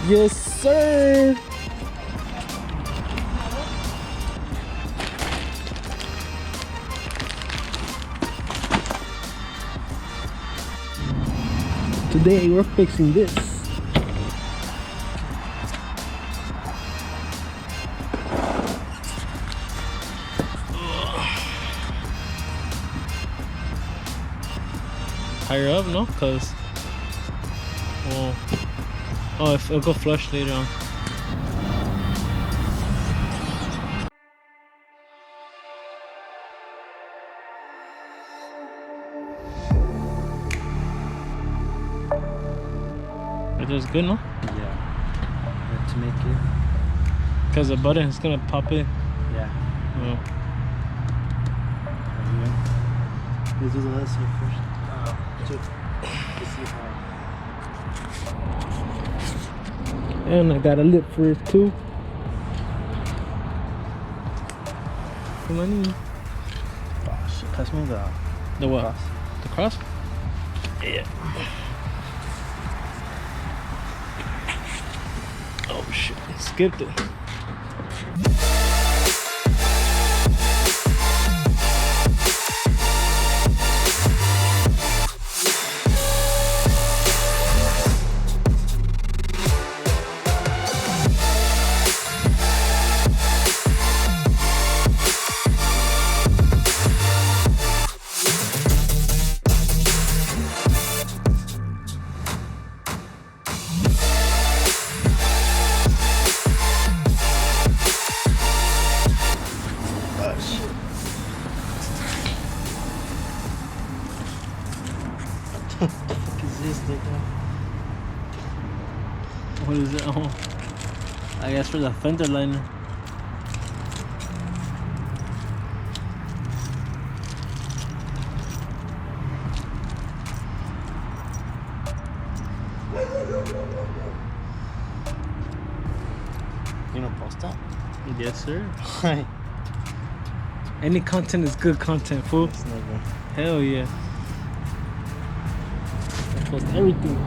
Yes, sir. Today we're fixing this. Higher up, no? Cause oh, it'll go flush later on. It is good, no? Yeah. To make it. Cause the button is gonna pop in. Yeah. Oh. Let's do the last one first. To see how. And I got a lip for it too. Come on in. Oh shit, pass me The what? cross. The cross? Yeah. Oh shit, skipped it. What is it? Oh, I guess for the fender liner. You know, post that? Yes, sir. Hi. Any content is good content, fool. It's never. Hell yeah. I post everything.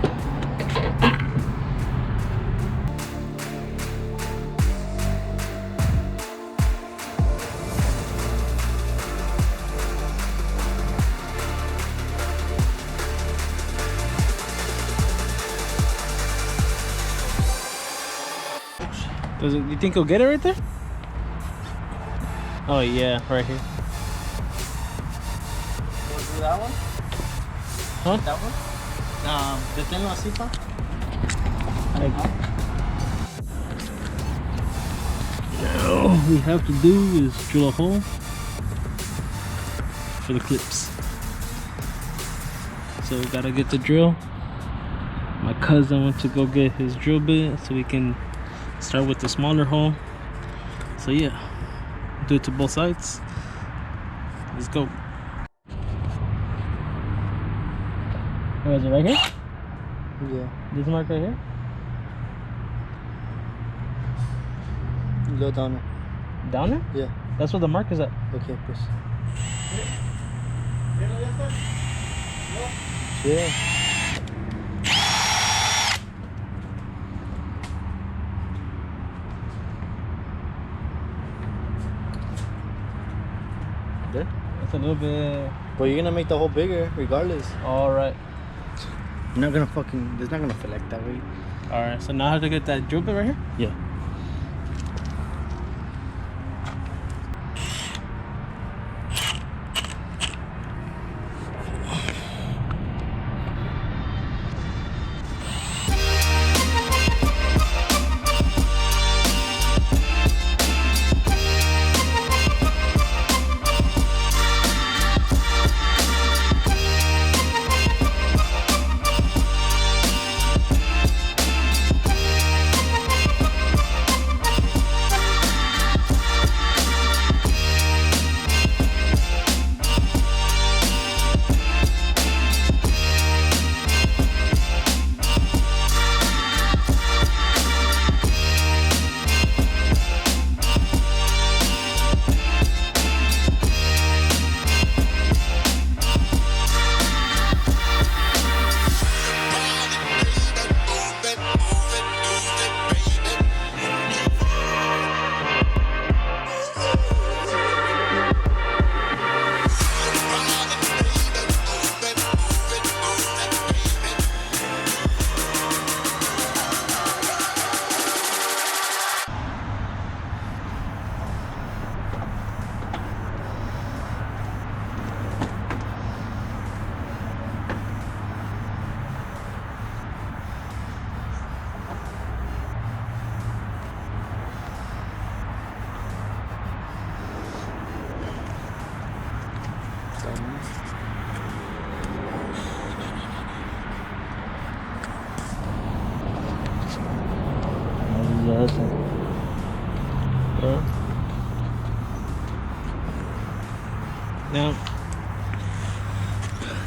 You think he'll get it right there? Oh yeah, right here. Want to do that one? Huh? That one? Deténlo así, pa. All we have to do is drill a hole for the clips. So we gotta get the drill. My cousin went to go get his drill bit so we can start with the smaller hole. So yeah, do it to both sides. Let's go. Where is it, right here? Yeah. This mark right here? Go down there. Down there? Yeah. That's where the mark is at. Okay, pues. Yeah. There? It's a little bit... But you're gonna make the hole bigger, regardless. Alright. You're not gonna fucking... It's not gonna feel like that way. Alright, so now I have to get that drill bit right here? Yeah.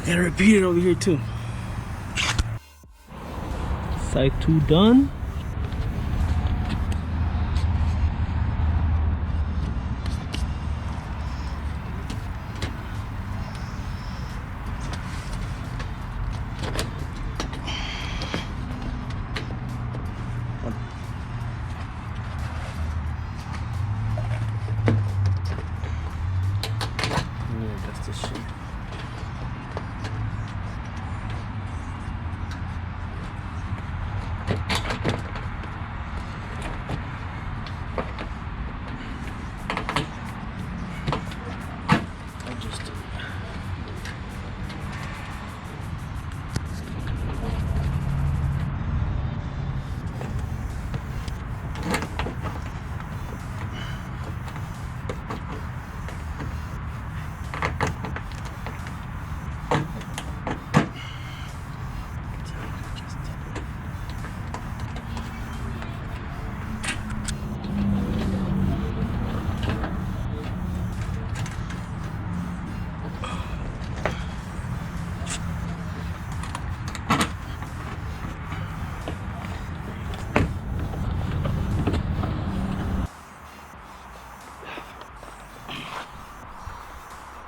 Gotta repeat it over here too. Side 2 done. That's the shit.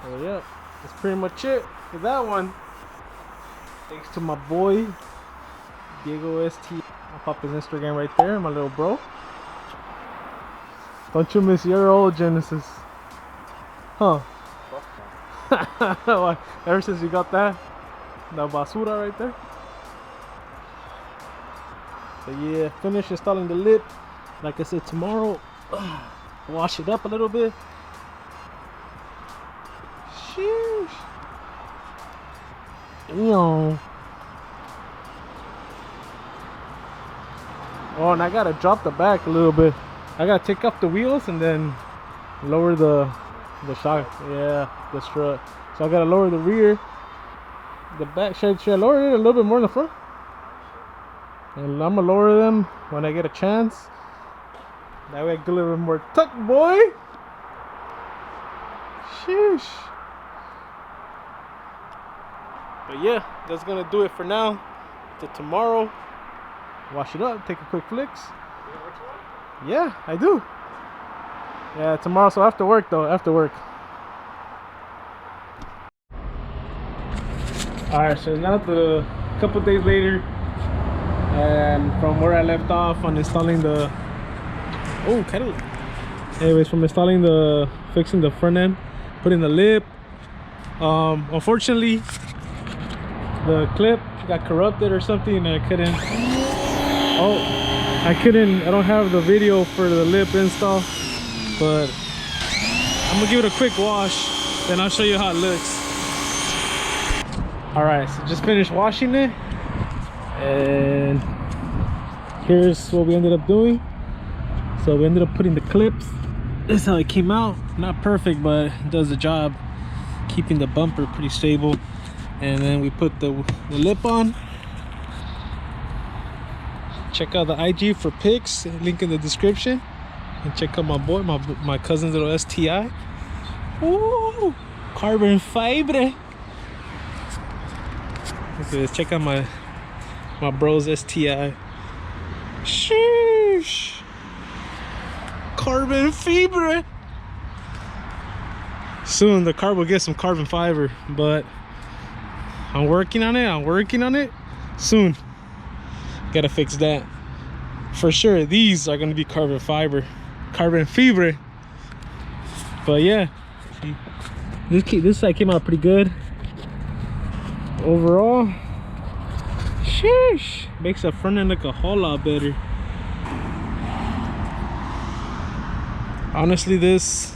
So yeah, that's pretty much it for that one. Thanks to my boy Diego ST. I'll pop his Instagram right there, my little bro. Don't you miss your old Genesis? Huh? Why? Ever since you got that basura right there. So yeah, finish installing the lip. Like I said, tomorrow, wash it up a little bit. Sheesh. Ew. Oh, and I gotta drop the back a little bit. I gotta take off the wheels and then lower the shock. Yeah, the strut. So I gotta lower the rear, the back. Should I lower it a little bit more in the front? And I'm gonna lower them when I get a chance. That way I get a little bit more tuck, boy. Sheesh. But yeah, that's gonna do it for now. Till tomorrow, wash it up, take a quick flicks. Yeah, I do. Yeah, tomorrow. So after work though, after work. Alright, so now the couple days later, and from where I left off on installing the anyways, from installing fixing the front end, putting the lip, unfortunately the clip got corrupted or something and I don't have the video for the lip install, but I'm gonna give it a quick wash, then I'll show you how it looks. Alright, so just finished washing it, and here's what we ended up doing. So we ended up putting the clips. This is how it came out. Not perfect, but it does the job, keeping the bumper pretty stable. And then we put the lip on. Check out the IG for pics, link in the description. And check out my boy, my cousin's little STI. Ooh, carbon fiber. Okay, let's check out my bro's STI. Sheesh. Carbon fiber. Soon the car will get some carbon fiber, but I'm working on it. Soon. Gotta fix that. For sure, these are gonna be carbon fiber. But yeah, this side came out pretty good. Overall, sheesh, makes the front end look a whole lot better. Honestly, this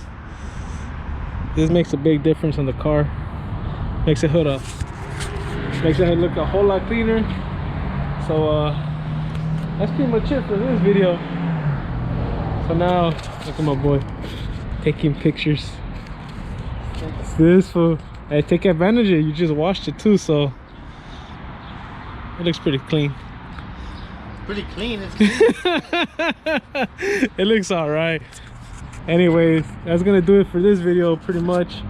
makes a big difference on the car. Makes the hood look a whole lot cleaner. So that's pretty much it for this video. So now look at my boy taking pictures. It's this fool. Hey, take advantage of it. You just washed it too, so it looks pretty clean. Pretty clean. It's clean. It looks all right. Anyways, that's gonna do it for this video pretty much.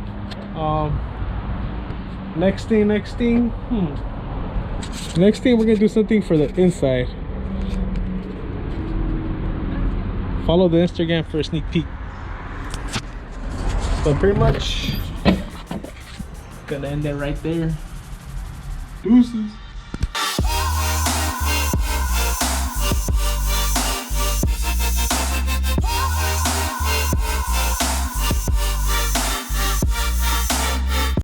Next thing. Next thing, we're gonna do something for the inside. Follow the Instagram for a sneak peek. But pretty much gonna end it right there. Deuces.